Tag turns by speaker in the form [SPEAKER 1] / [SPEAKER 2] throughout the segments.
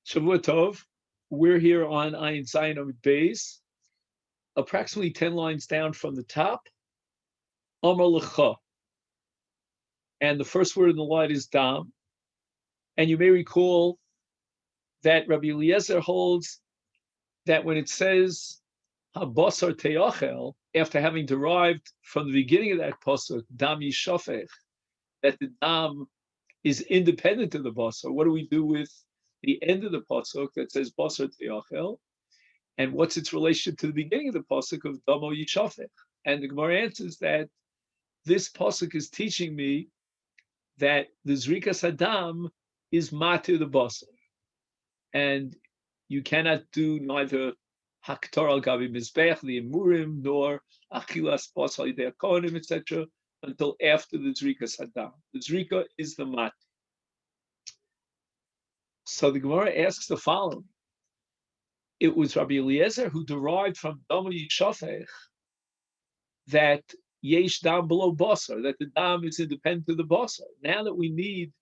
[SPEAKER 1] Shavua Tov. We're here on Ayin Zayin Amud Beis, approximately 10 lines down from the top. Amar Lecha. And the first word in the line is Dam. And you may recall that Rabbi Eliezer holds that when it says Habasar Teachel, after having derived from the beginning of that pasuk, Dam Yishafech, that the Dam is independent of the Basar. What do we do with the end of the pasuk that says Basar Teachel? And what's its relationship to the beginning of the pasuk of Damo Yishafech? And the Gemara answers that this pasuk is teaching me that the Zrikas Hadam is Matir the Basar. And you cannot do neither Haktor al Gabi Mizbech, the Emurim, nor Achilas Basar Yidei Kohanim, etc., until after the Zrikas Hadam. The Zrika is the Mat. So the Gemara asks the following. It was Rabbi Eliezer who derived from Damo Yishafech that Yesh Dam below Basar, that the Dam is independent of the Basar. Now that we need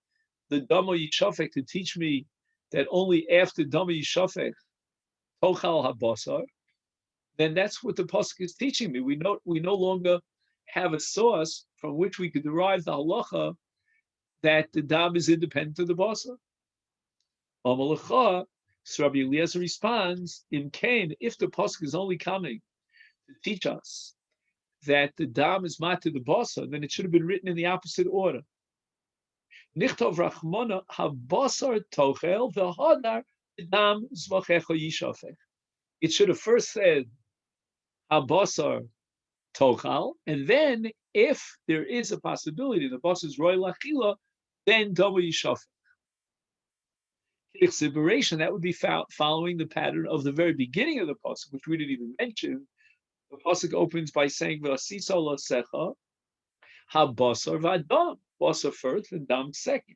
[SPEAKER 1] the Damo Yishafech to teach me that only after Damo Yishafech Tochal HaBasar, then that's what the pasuk is teaching me. We no longer have a source from which we could derive the halacha that the Dam is independent of the Basar. Amalecha, so Rabbi Eliezer responds, in Cain, if the pasuk is only coming to teach us that the Dam is mat to the Basar, then it should have been written in the opposite order. Nichtov Rachmana HaBasar Tochel v'Hadar Dam Zvachecha Yishafech. It should have first said HaBasar Tochal, and then if there is a possibility the Basar is Roy Lachila, then Damo Yishafech. Separation, that would be following the pattern of the very beginning of the pasuk, which we didn't even mention. The pasuk opens by saying "V'asisa lasecha habasar v'adam," basar first and dam second.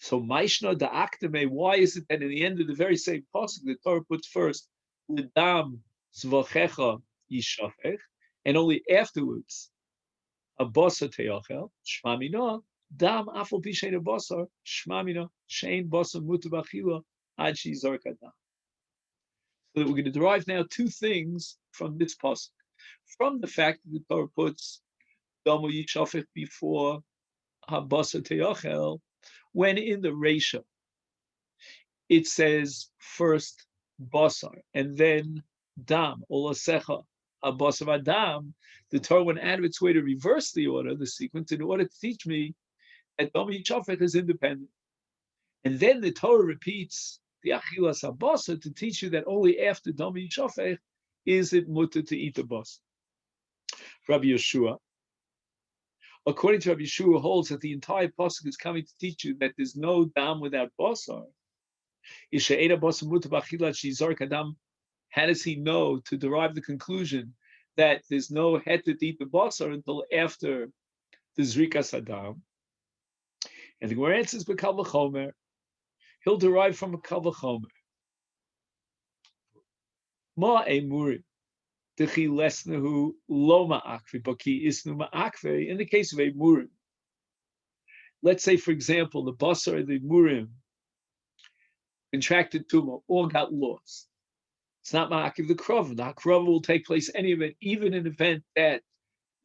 [SPEAKER 1] So Maishna da'aktame, why is it that in the end of the very same pasuk the Torah puts first l'dam zvachecha yishafech, and only afterwards habasar teachel shmamina. Dam afal pishein basar shmamina shein basar mutu b'achila ad shizarka dam. So that we're going to derive now two things from this pasuk, from the fact that the Torah puts Damo Yishafech before habasar teachel, when in the Reisha it says first basar and then dam olasecha habasar adam. The Torah went out of its way to reverse the order, the sequence, in order to teach me that Damo Yishafech is independent. And then the Torah repeats the Achilas HaBasar to teach you that only after Damo Yishafech is it mutter to eat the basar. Rabbi Yeshua, according to Rabbi Yeshua, holds that the entire pasuk is coming to teach you that there's no dam without basar. How does he know to derive the conclusion that there's no heter to eat the basar until after the Zrikas Hadam? And the Gemara answers b'kal v'chomer. He'll derive from a kal v'chomer. Ma emurim dechi lesnahu lo ma'akve b'ki isnu ma'akve. In the case of emurim, let's say, for example, the basar of the emurim contracted tumah or got lost. It's not ma'akiv the krava. The krava will take place any event, even in the event that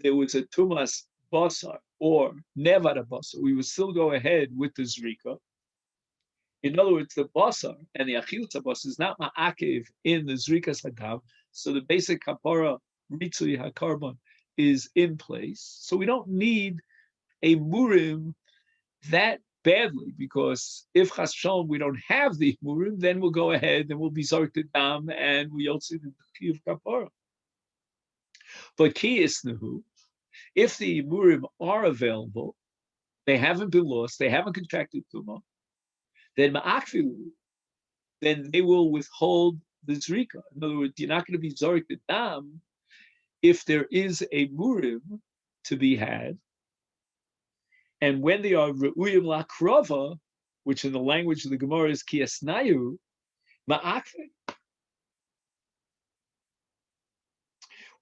[SPEAKER 1] there was a tumas basar or nevada basar. We would still go ahead with the zrika. In other words, the basar and the achilas basar is not ma'akiv in the zrikas hadam. So the basic kapara ריצוי הקרבן is in place. So we don't need a murim that badly, because if chas v'shalom we don't have the murim, then we'll go ahead and we'll be zarked dam and we also do the of kapara. But ki isnahu, if the murim are available, they haven't been lost, they haven't contracted tumah, then ma'akfilu, then they will withhold the zrika. In other words, you're not going to be zarked dam if there is a murim to be had. And when they are re'uyim lakrava, which in the language of the Gemara is kiasnayu, ma'akve.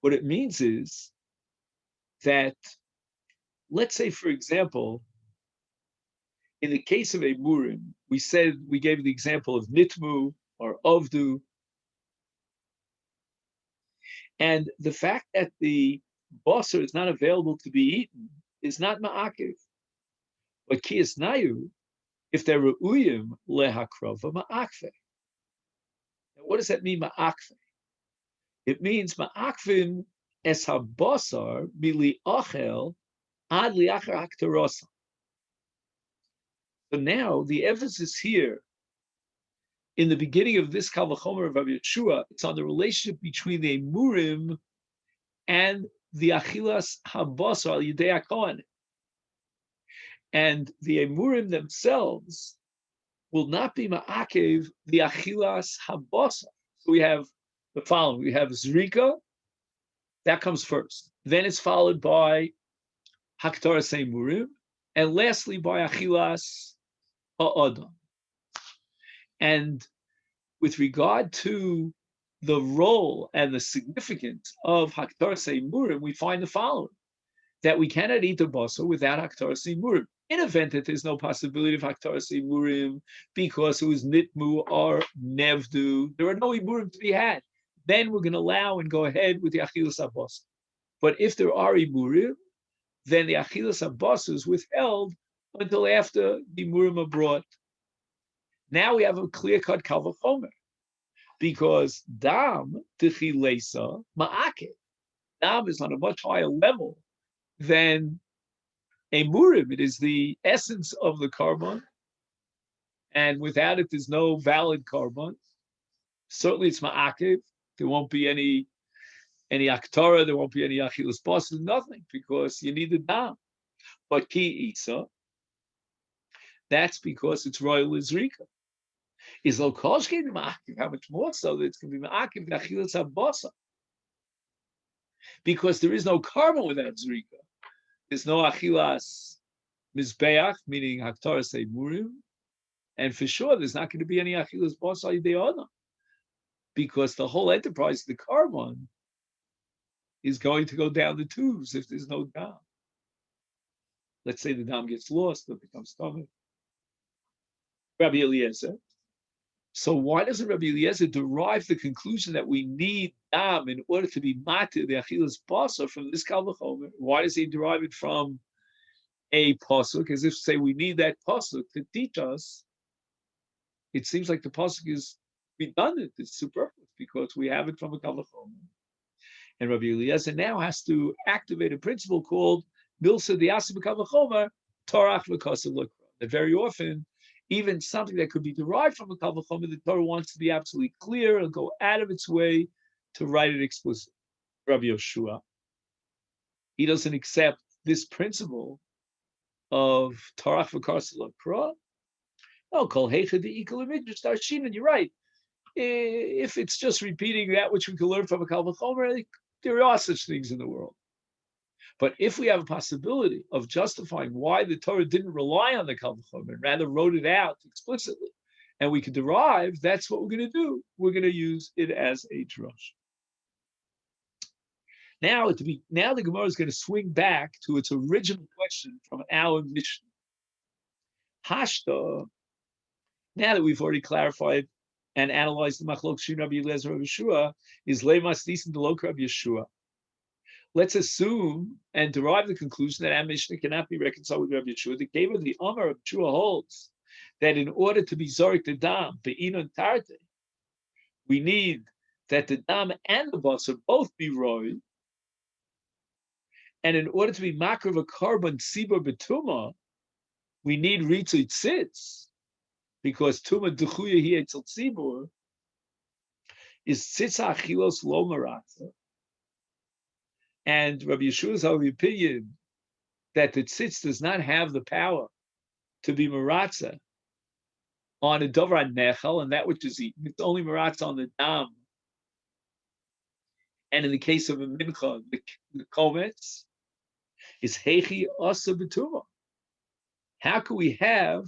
[SPEAKER 1] What it means is that, let's say, for example, In the case of a murim, we gave the example of nitmu or ovdu, and the fact that the basar is not available to be eaten is not ma'akiv. But kiyas nayu, if they're re'uyim lehakrova ma'akve. What does that mean, ma'akve? It means ma'akvim es habasar mili achel ad liachar haktarosa. So now the emphasis here in the beginning of this Kal V'chomer of Rabbi Yeshua, it's on the relationship between the murim and the achilas habasar al yidei hakohen. And the emurim themselves will not be ma'akev the achilas habasar. So we have the following: we have zrika, that comes first. Then it's followed by haktaras emurim, and lastly by achilas ha'adam. And with regard to the role and the significance of haktaras emurim, we find the following: that we cannot eat the basar without haktaras emurim. In event that there's no possibility of haktaras emurim because it was nitmu or nevdu, there are no emurim to be had. Then we're going to allow and go ahead with the achilas habasar. But if there are emurim, then the achilas habasar is withheld until after the emurim are brought. Now we have a clear-cut kal v'chomer, because dam techilesa ma'akev. Dam is on a much higher level than a murim. It is the essence of the korban, and without it, there's no valid korban. Certainly, it's ma'akev. There won't be any aktara. There won't be any achilas basar. Nothing, because you need the dam. But ki isa, that's because it's royal zrika. Is lo koshkin ma'akev? How much more so that it's going to be ma'akev the achilas habasar? Because there is no korban without zrika. There's no achilas mizbeach, meaning haktaras emurim, and for sure there's not going to be any achilas basar yidei adam, because the whole enterprise of the korban is going to go down the tubes if there's no dam. Let's say the dam gets lost, it becomes stomach. Rabbi Eliezer. So why doesn't Rabbi Eliezer derive the conclusion that we need dam in order to be matir the achilas basar from this kal v'chomer? Why does he derive it from a pasuk, as if to say we need that pasuk to teach us? It seems like the pasuk is redundant, it's superfluous, because we have it from a kal v'chomer. And Rabbi Eliezer now has to activate a principle called milsa diasim kal v'chomer torach v'kosav l'kra. That very often, even something that could be derived from a kal v'chomer, the Torah wants to be absolutely clear and go out of its way to write it explicitly. Rabbi Yeshua, he doesn't accept this principle of Torah v'kosav l'kra. No, kol heicha de'ikal midrash darshinan. You're right. If it's just repeating that which we can learn from a kal v'chomer, there are such things in the world. But if we have a possibility of justifying why the Torah didn't rely on the kal v'chomer, rather wrote it out explicitly, and we could derive, that's what we're going to do. We're going to use it as a drush. Now the Gemara is going to swing back to its original question from our Mishnah. Hashta, now that we've already clarified and analyzed the machlok shin Rabbi Eliezer Rabbi Yeshua, is leimas nisan delok Rabbi Yeshua. Let's assume and derive the conclusion that our Mishnah cannot be reconciled with Rabbi Yeshua. The cave of the Amar of Yeshua holds that in order to be zorik the dam be'inon tarte, we need that the dam and the basar both be roy. And in order to be makar of a korban tzibbur b'tumah, we need ריצוי tzitz, because Tumah dechuya hi etzel tzibur is tzitz achilos lo maratza. And Rabbi Yeshua is of the opinion that the tzitz does not have the power to be maratza on a davar nechal, and that which is eaten. It's only maratza on the dam. And in the case of a mincha, the kometz is heichi asa b'tumah. How can we have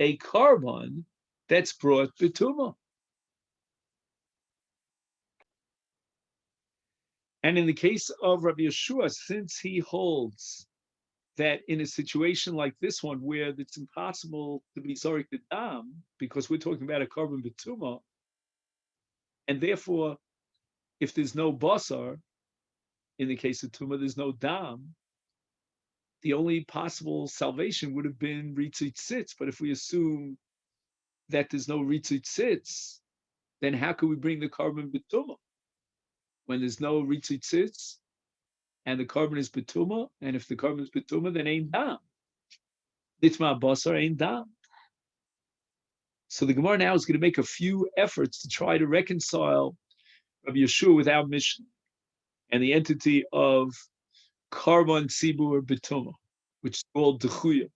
[SPEAKER 1] a korban that's brought b'tumah? And in the case of Rabbi Yeshua, since he holds that in a situation like this one, where it's impossible to be zorik the dam, because we're talking about a korban b'tumah, and therefore, if there's no basar, in the case of tumah, there's no dam, the only possible salvation would have been ritzik sitz. But if we assume that there's no ritzik sitz, then how can we bring the korban b'tumah? When there's no ritzik sitz, and the korban is betuma, and if the korban is betuma, then ain't dam. Nitma basar ain't dam. So the Gemara now is going to make a few efforts to try to reconcile Rabbi Yeshua with our mission and the entity of Korban Tzibbur betuma, which is called dechuya.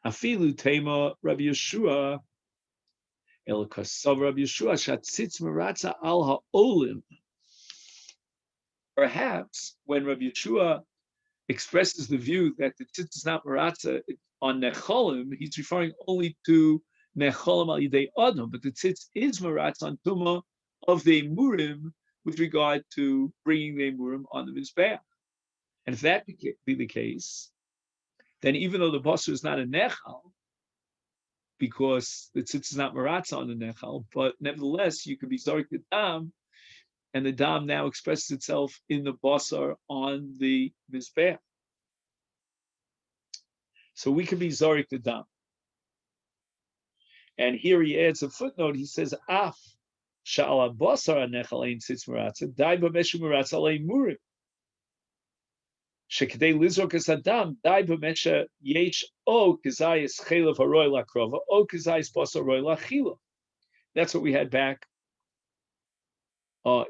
[SPEAKER 1] Afilu tema Rabbi Yeshua el kasav Rabbi Yeshua shatzitz meratza al ha'olim. Perhaps when Rabbi Yeshua expresses the view that the tzitz is not maratza on necholim, he's referring only to necholim al yidei adam, but the tzitz is maratza on tumah of the emurim with regard to bringing the emurim on the mizbeach. And if that be the case, then even though the basar is not a nechal, because the tzitz is not maratza on the nechal, but nevertheless you could be zorik the dam, and the dam now expresses itself in the basar on the mizbeach. So we can be zorik the dam. And here he adds a footnote. He says, "Af sha'ala basar anechal ein tzitz maratza, dai b'meshu maratza alein murim. Shekadei lizrok es adam, dai b'mesha yesh o kazayis chelav haroy lakrova, o kazayis basar roy lachila." That's what we had back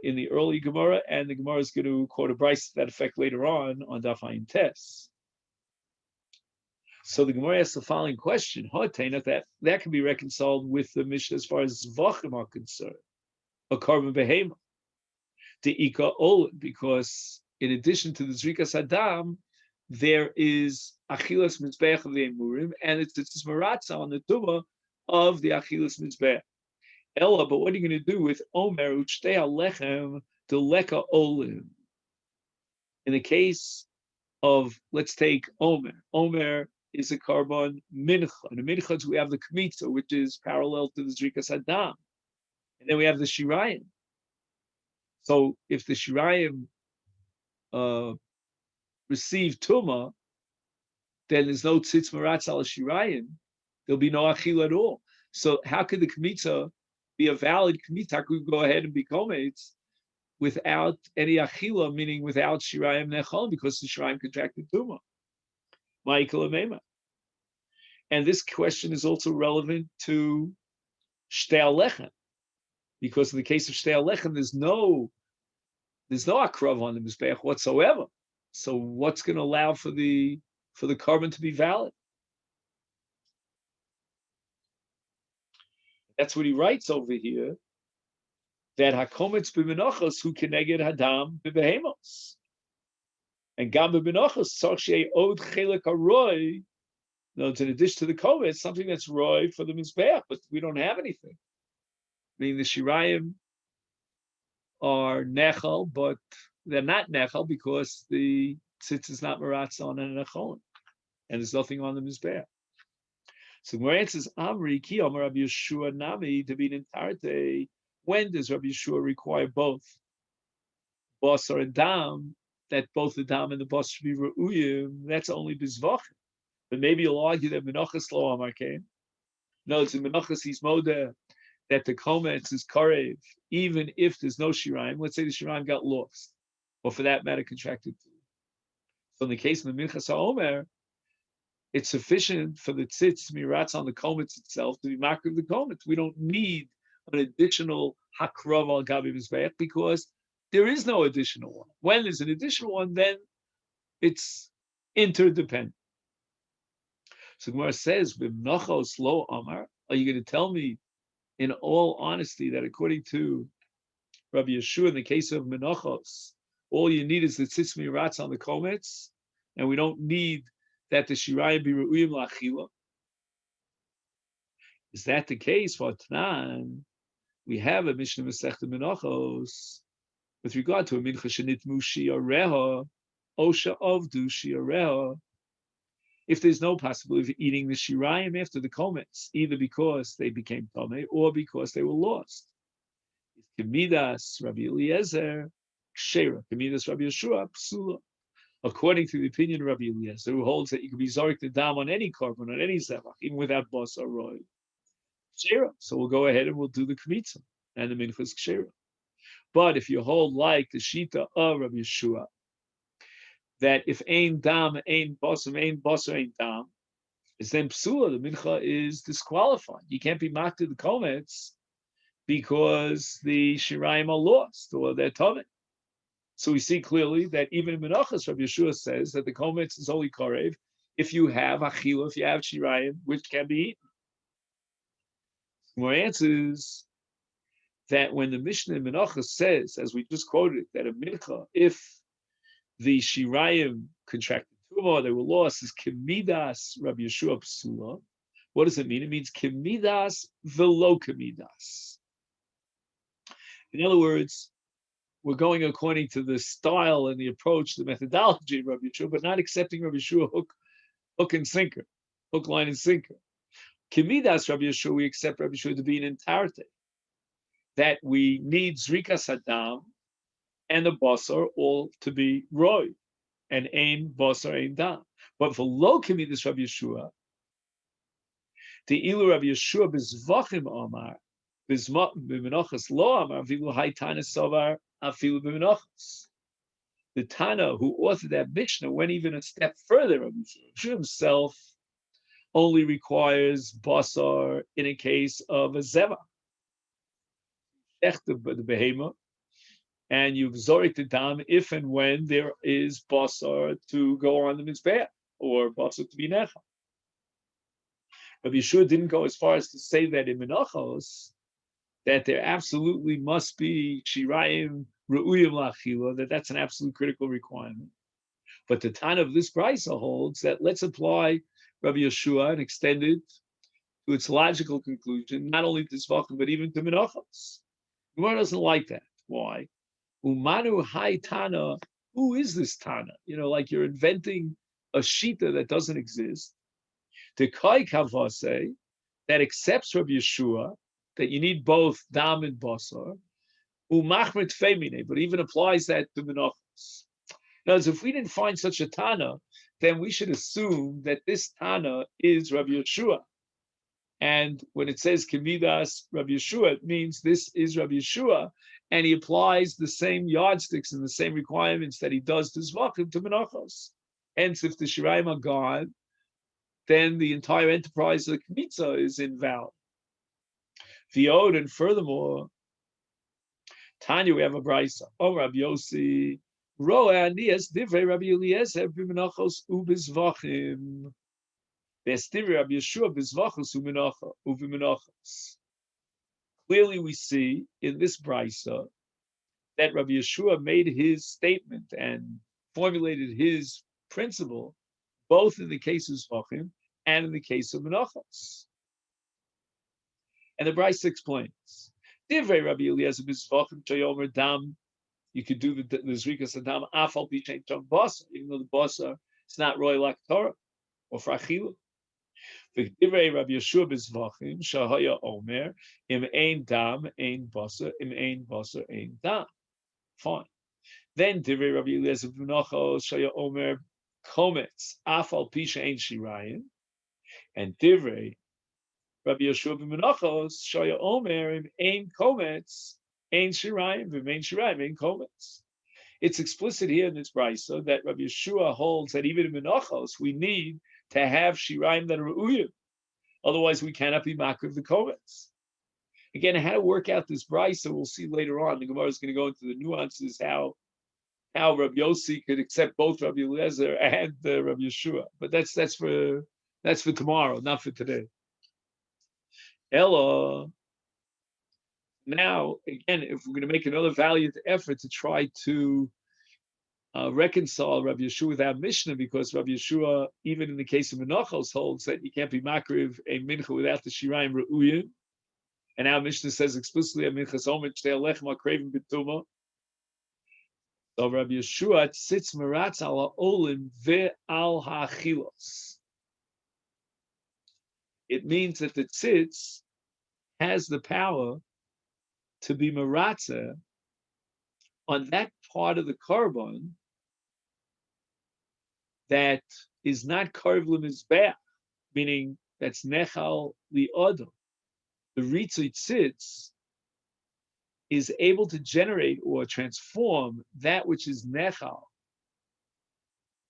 [SPEAKER 1] in the early Gemara, and the Gemara is going to quote a brayso to that effect later on Daf Ayin Tes. So the Gemara asks the following question: that can be reconciled with the Mishnah as far as Zvachim are concerned, a korban behema, the Ika Ol, because in addition to the Zrikas Adam, there is Achilas Mizbeach of the Emurim, and it's Maratza on the Tumah of the Achilas Mizbeach. Ella, but what are you going to do with Omer Uchtei Alechem Deleka Olim? In the case of, let's take Omer. Omer is a korban mincha. And the minchas we have the kmitza, which is parallel to the zrikas adam, and then we have the shirayim. So if the shirayim receive tumah, then there's no tzitz maratz al shirayim. There'll be no achil at all. So how could the kmitza be a valid kmitza? How could we go ahead and be kometz without any achila, meaning without shirayim nechol, because the shirayim contracted tumah? And this question is also relevant to shtei alechem, because in the case of shtei alechem, there's no akrav on the mizbeach whatsoever. So what's going to allow for the korban to be valid? That's what he writes over here, that hakometz b'menachos hu keneged hadam b'behemos, and gam b'menachos tzarich she'ei od chelek haroy. No, it's in addition to the kovetz, it's something that's roy for the mizbeach, but we don't have anything. I mean, the shirayim are nechal, but they're not nechal because the tzitz is not maratz on a nechol, and there's nothing on the mizbeach. So the answer is Amri ki Amar Rabbi Yeshua nami to be an entarte. When does Rabbi Yeshua require both basar and dam? That both the dam and the basar should be re'uyim. That's only bizvach. But maybe you'll argue that menachas lo amar kain. No, it's in menachas he's moda that the kometz is karev, even if there's no shirayim. Let's say the shirayim got lost, or for that matter contracted. So in the case of the minchas haomer, it's sufficient for the tzitz to be ratz on the kometz itself to be makriv of the kometz. We don't need an additional hakrav al gabi mizbeach because there is no additional one. When there's an additional one, then it's interdependent. So Gemara says, "B'mnachos lo amar." Are you going to tell me, in all honesty, that according to Rabbi Yeshua, in the case of menachos, all you need is the tzitz miratz on the kometz, and we don't need that the shirayim be re'uyim la'achila? Is that the case for Tanan? We have a Mishnah Masechet Menachos with regard to a mincha shenitmu shi'areha, osha avdu shi'areha. if there's no possibility of eating the shirayim after the komets, either because they became tumah or because they were lost. Kemidas Rabbi Eliezer, kshera. Kemidas Rabbi Yeshua, psula. According to the opinion of Rabbi Eliezer, who holds that you can be zorik the dam on any korban, on any zevach, even without bas or roy. Kshera. So we'll go ahead and we'll do the kmitza and the minchas kshera. But if you hold like the shita of Rabbi Yeshua, that if ain dam, ain basar, ain dam, is then psula, the mincha is disqualified. You can't be mocked to the komets because the shirayim are lost or they're tummy. So we see clearly that even in Menachos, Rabbi Yeshua says that the komets is only karev if you have achila, if you have shirayim, which can be eaten. More answers that when the Mishnah in Menachos says, as we just quoted, that a mincha, if the shirayim contracted tumah, they were lost, is kemidas Rabbi Yeshua psula. What does it mean? It means kemidas velo kemidas. In other words, we're going according to the style and the approach, the methodology of Rabbi Yeshua, but not accepting Rabbi Yeshua hook and sinker, hook, line, and sinker. Kemidas Rabbi Yeshua, we accept Rabbi Yeshua to be an entirety, that we need zrika sadam and the basar all to be roy, and ain basar, ain dam. But for low kemidas Rabbi Yeshua, the ilu Rabbi Yeshua bezvachim amar, b'menachas lo amar, vilu hay tana savar afilu b'menachas. The Tana who authored that Mishnah went even a step further. Rabbi Yeshua himself only requires basar in a case of a zeva, the behema, and you've zorik the dam if and when there is basar to go on the mizbeach or basar to be necha. Rabbi Yeshua didn't go as far as to say that in menachos that there absolutely must be shirayim re'uyim la'achila, that's an absolute critical requirement. But the Tana of this brisa holds that let's apply Rabbi Yeshua and extend it to its logical conclusion, not only to Zvachim, but even to menachos. Gemara doesn't like that. Why? Umanu hai Tana. Who is this Tana? Like you're inventing a shita that doesn't exist. The Kai Kavase that accepts Rabbi Yeshua that you need both dam and basar, umachmet femine, but even applies that to menachos. Now, if we didn't find such a Tana, then we should assume that this Tana is Rabbi Yeshua. And when it says Kemidas Rabbi Yeshua, it means this is Rabbi Yeshua, and he applies the same yardsticks and the same requirements that he does to Zvachim to menachos. Hence, if the Shirayim are gone, then the entire enterprise of the Kmitza is invalid. V'od, and furthermore, Tanya, we have a brisa. Oh, Rabbi Yossi, Roa Anias Divrei Rabbi Eliezer b'menachos u'bizvachim. V'estivrei Rabbi Yeshua b'zvachos u'b'menachos. Clearly, we see in this brisa that Rabbi Yeshua made his statement and formulated his principle both in the case of zvachim and in the case of menachos. And the brisa explains, Divrei Rabbi Eliezer b'zvachim chayomer dam. You could do the zrika sadam afal b'chein tam basar, even though the basar is not roy like Torah or for achila. V'divrei Rabbi Yeshua b'zvachim shahaya omer im ein dam ein basar im ein basar ein dam. Fine. Then divrei Rabbi Eliezer b'menachos shahaya omer komets afal pisha ein shirayim, and divrei Rabbi Yeshua b'menachos shaya omer im ein komets ein shirayim v'mein shirayim ein komets. It's explicit here in this brisa that Rabbi Yeshua holds that even in menachos we need to have shirayim that are re'uyim, otherwise we cannot be makriv the komets. Again, how to work out this brisa we'll see later on. The Gemara is going to go into the nuances how Rabbi Yossi could accept both Rabbi Eliezer and Rabbi Yeshua, but that's for tomorrow, not for today. Ella, now, again, if we're going to make another valiant effort to try to reconcile Rabbi Yeshua with our Mishnah, because Rabbi Yeshua, even in the case of Menachos, holds that you can't be makriv a mincha without the shirayim re'uyim, and our Mishnah says explicitly, a minchas omer shtei alechem akravim b'tumah. So Rabbi Yeshua sits meratz al ha'olim ve'al ha'achilos. it means that the tzitz has the power to be maratza on that part of the korban that is not karv l'mizbeach, meaning that's nechal li'odom. The ריצוי tzitz is able to generate or transform that which is nechal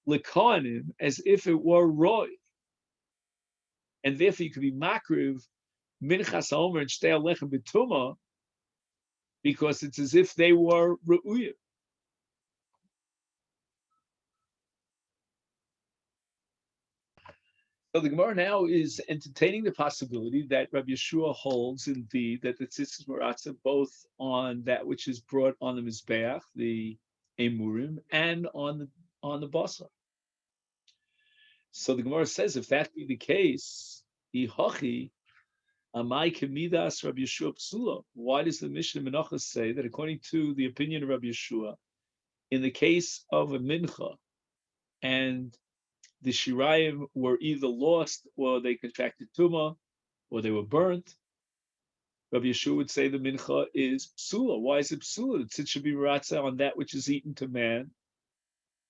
[SPEAKER 1] l'kohanim as if it were roy, and therefore you could be makriv minchas haomer and shtei alechem b'tumah because it's as if they were re'uyim. So the Gemara now is entertaining the possibility that Rabbi Yeshua holds indeed that the tzitz is maratza both on that which is brought on the mizbeach, the emurim, and on the basar. So the Gemara says, if that be the case, ihochi amai kemidas Rabbi Yeshua psula. Why does the Mishnah Menachos say that according to the opinion of Rabbi Yeshua, in the case of a mincha and the shirayim were either lost or they contracted tumah or they were burnt, Rabbi Yeshua would say the mincha is psula. Why is it psula? The tzitz should be maratza on that which is eaten to man,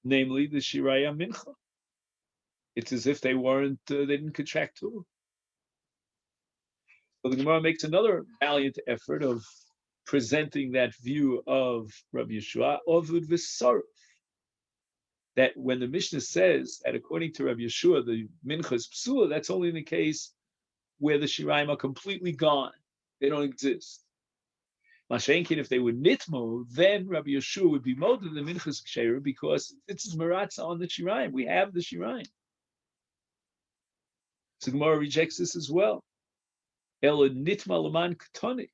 [SPEAKER 1] namely the shirayim mincha. It's as if they didn't contract tumah. So the Gemara makes another valiant effort of presenting that view of Rabbi Yeshua, ovud v'saruf, that when the Mishnah says that according to Rabbi Yeshua, the mincha is psula, that's only in the case where the shirayim are completely gone. They don't exist. Mashenkin, if they were nitmo, then Rabbi Yeshua would be molded in the minchas ksheira because this is maratza on the shirayim. We have the shirayim. So Gemara rejects this as well. Ela nitma laman ketoni.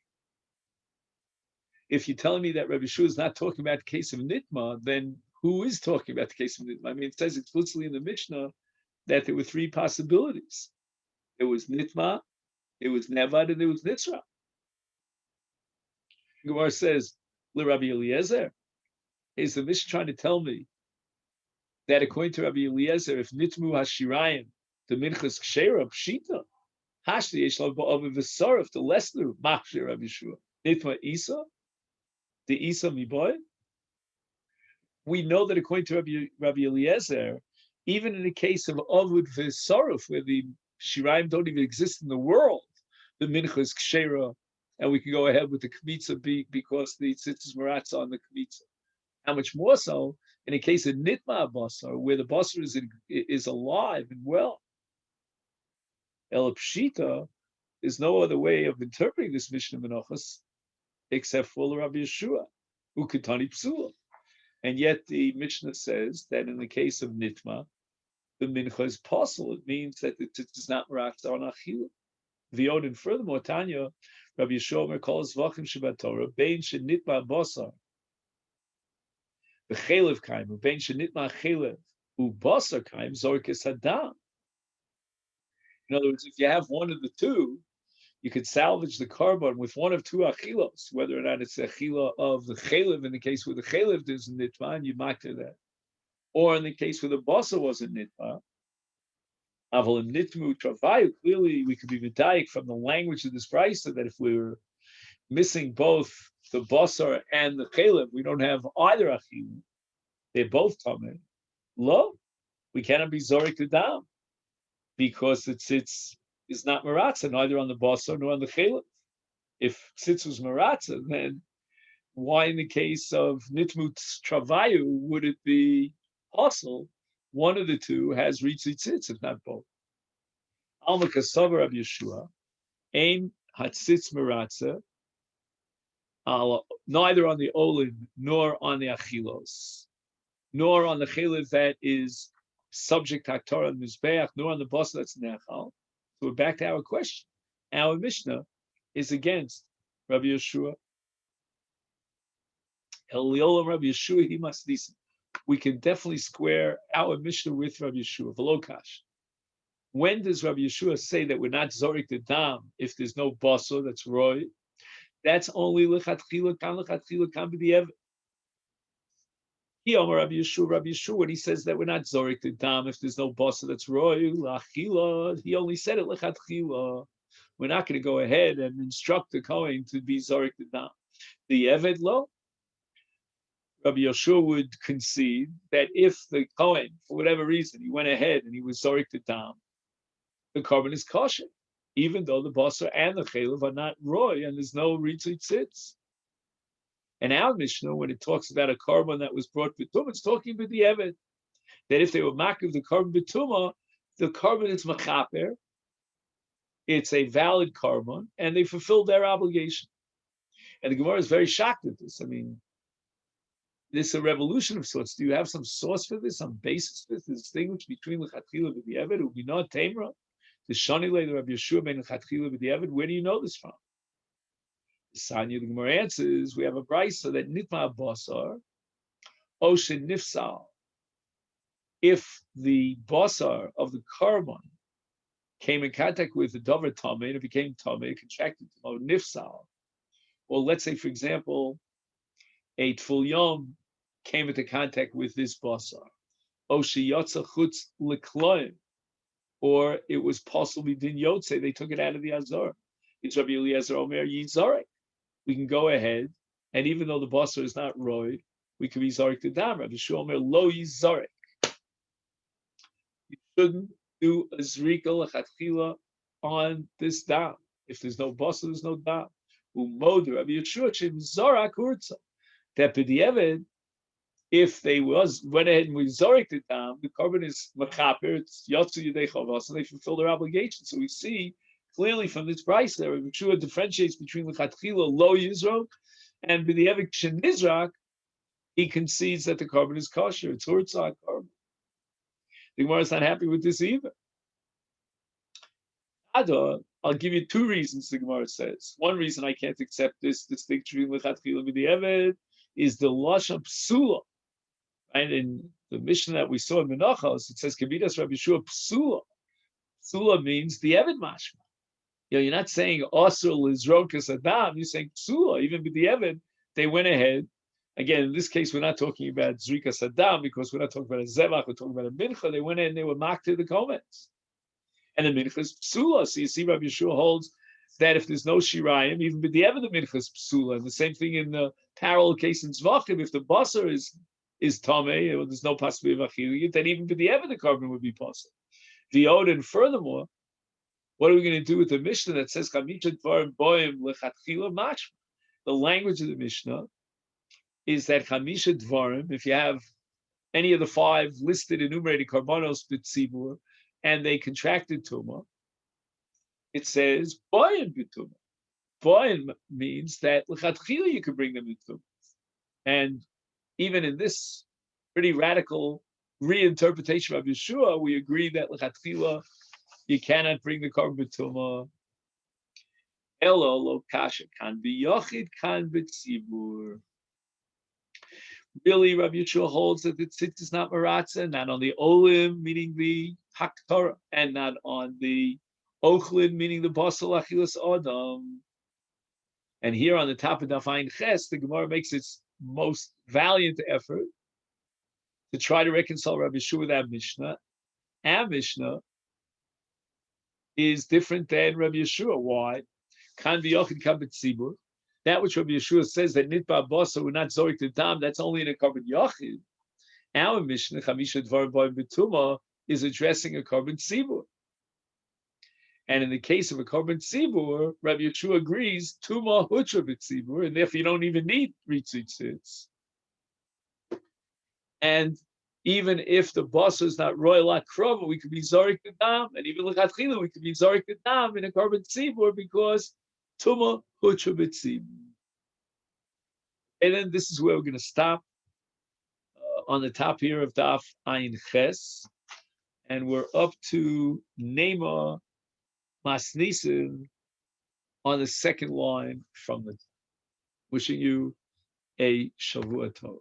[SPEAKER 1] If you're telling me that Rabbi Yeshua is not talking about the case of nitma, then who is talking about the case of nitma? I mean, it says explicitly in the Mishnah that there were three possibilities. There was nitma, there was nevad, and there was nitzra. Gemara says, Rabbi Eliezer, is the Mishnah trying to tell me that according to Rabbi Eliezer, if nitmu hashirayim, the minchas ksheira pshita, hashli yeshlav ba'aviv v'sarif, the lesnu machshir Rabbi Yeshua, nitma isa, the isa miboy. We know that according to Rabbi Eliezer, even in the case of avud v'sarif, where the shirayim don't even exist in the world, the minchas ksheira, and we can go ahead with the kmitza because the tzitz is maratza on the kmitza. How much more so in the case of nitma basar, where the basar is alive and well. El pshita is no other way of interpreting this Mishnah Menachos except for Rabbi Yeshua, uketani psula. And yet the Mishnah says that in the case of nitma, the mincha is possible. It means that it is not maratza on achila. V'yod, and furthermore, Tanya, Rabbi Yeshua calls vachim Shabbat Torah bein shenitma basar v'chelev kaim ubein shenitma chelev ubasar kaim zorkes hadam. In other words, if you have one of the two, you could salvage the korban with one of two achilos, whether or not it's the achila of the chelev, in the case where the chelev is nitma, and you makter that, or in the case where the basar wasn't nitma. Aval nitmu travayu, clearly we could be medayik from the language of this brisa that if we were missing both the basar and the chelev, we don't have either achila. They're both tameh. Lo, we cannot be zorik l'dam because the tzitz is not maratza, neither on the basar nor on the chelev. If tzitz was maratza, then why in the case of nitmu travayu would it be possible? One of the two has ריצוי tzitz, if not both. Alma kasavar Rabbi Yeshua, ein hatzitz maratza, neither on the olin nor on the achilos, nor on the chelev that is subject to Torah and mizbeach, nor on the basar that's nechal. So we're back to our question. Our Mishnah is against Rabbi Yeshua. Eliolam Rabbi Yeshua he must listen. We can definitely square our Mishnah with Rabbi Yeshua. V'lokash. When does Rabbi Yeshua say that we're not zorik the dam if there's no basar that's roy? That's only lechatchila kan b'di'evet. Rabbi Yeshua, when he says that we're not zorik the dam if there's no basa that's roy lachila, he only said it lechatchila. We're not going to go ahead and instruct the Kohen to be zorik the dam. The Eved lo, Rabbi Yeshua would concede that if the Kohen, for whatever reason, he went ahead and he was zorik the dam, the korban is kosher, even though the basa and the chaylev are not roy and there's no ritzik tzitz. And our Mishnah, when it talks about a korban that was brought b'tumah, it's talking about the Eved, that if they were makiv the korban b'tumah, the korban is machaper, it's a valid korban, and they fulfilled their obligation. And the Gemara is very shocked at this. I mean, this is a revolution of sorts. Do you have some source for this, some basis for this, to distinguish between lechatchila and the Eved, who be not tamra, the shani le the Rabbi Yeshua ben lechatchila and the Eved? Where do you know this from? Sanya, the Gemara answers, we have a brisa that nitma basar, oshin nifsal. If the basar of the korban came in contact with the davar tameh and it became tameh, contracted to nifsal. Well, let's say, for example, a tful yom came into contact with this basar, oshi yotza chutz lekloim, or it was possibly din yotze, they took it out of the azor. It's Rabbi Eliezer Omer yizarek. We can go ahead, and even though the basar is not roy, we can be zarek to dam. Rabbi Yeshua Omer lo yizarek. You shouldn't do a zrika lechatchila on this dam. If there's no basar, there's no dam. Umoder Rabbi Yeshua shim zarak urza. That b'di'eved, if they went ahead and we zarek the dam, the korban is machaper. It's yotzu yedei chavos, and they fulfill their obligation. So we see clearly from this price there, Rabbi Yeshua differentiates between lechatchila lo yizrok and b'di'eved shenizrak. He concedes that the korban is kosher. It's urza korban. The Gemara is not happy with this either. I'll give you two reasons, the Gemara says. One reason I can't accept this distinction between lechatchila and b'di'eved is the lashon psula. And in the Mishnah that we saw in Menachos, it says Kevidas Rabbi Yeshua psula. Psula means the Eved mashma. You're not saying Asur Lizrokas Adam, you're saying Psula. Even with the Eved, they went ahead. Again, in this case, we're not talking about Zrikas Adam because we're not talking about a Zevach, we're talking about a Mincha. They went ahead and they were mocked to the comments. And the Mincha is Psula. So you see, Rabbi Yeshua holds that if there's no Shirayim, even with the Eved, the Mincha is Psula. And the same thing in the parallel case in Zvachim, if the Basar is Tomei, or there's no possibility of Achiliyut, then even with the Eved, the korban would be possible. The Od, and furthermore, what are we going to do with the Mishnah that says Chamisha Dvarim Boim Lechatchila Mashma? The language of the Mishnah is that Chamisha Dvarim, if you have any of the five listed enumerated Korbanos B'Tzibur, and they contracted Tumah, it says Boim B'Tumah. Boim means that Lechatchila you can bring them into Tumah. And even in this pretty radical reinterpretation of Yeshua, we agree that Lechatchila you cannot bring the korban b'tumah. Elo lo kasha kan b'yochid kan b'tzibur. Really, Rabbi Yeshua holds that the tzitz is not maratza, not on the olim, meaning the haktorah, and not on the ochlin, meaning the basal achilas adam. And here on the top of Dafayin Ches, the Gemara makes its most valiant effort to try to reconcile Rabbi Yeshua with our Mishnah. Our Mishnah is different than Rabbi Yeshua. Why? Kan v'yochid kan b'tzibur. That which Rabbi Yeshua says that nitba basa we're not zorik the dam, that's only in a korban yochid. Our Mishnah Chamisha Dvarim Boim B'Tumah is addressing a korban tzibur. And in the case of a korban tzibur, Rabbi Yeshua agrees Tumah hutra b'tzibur, and therefore you don't even need ritzik tzitz. And even if the basa is not royal akrova, we could be zorik the dam, and even lechatchila we could be zorik the dam in a korban tzibur because Tumah hutra b'tzibur. And then this is where we're going to stop on the top here of Daf Ayin Ches, and we're up to Nema Masnisin on the second line from the. Wishing you a Shavua Tov.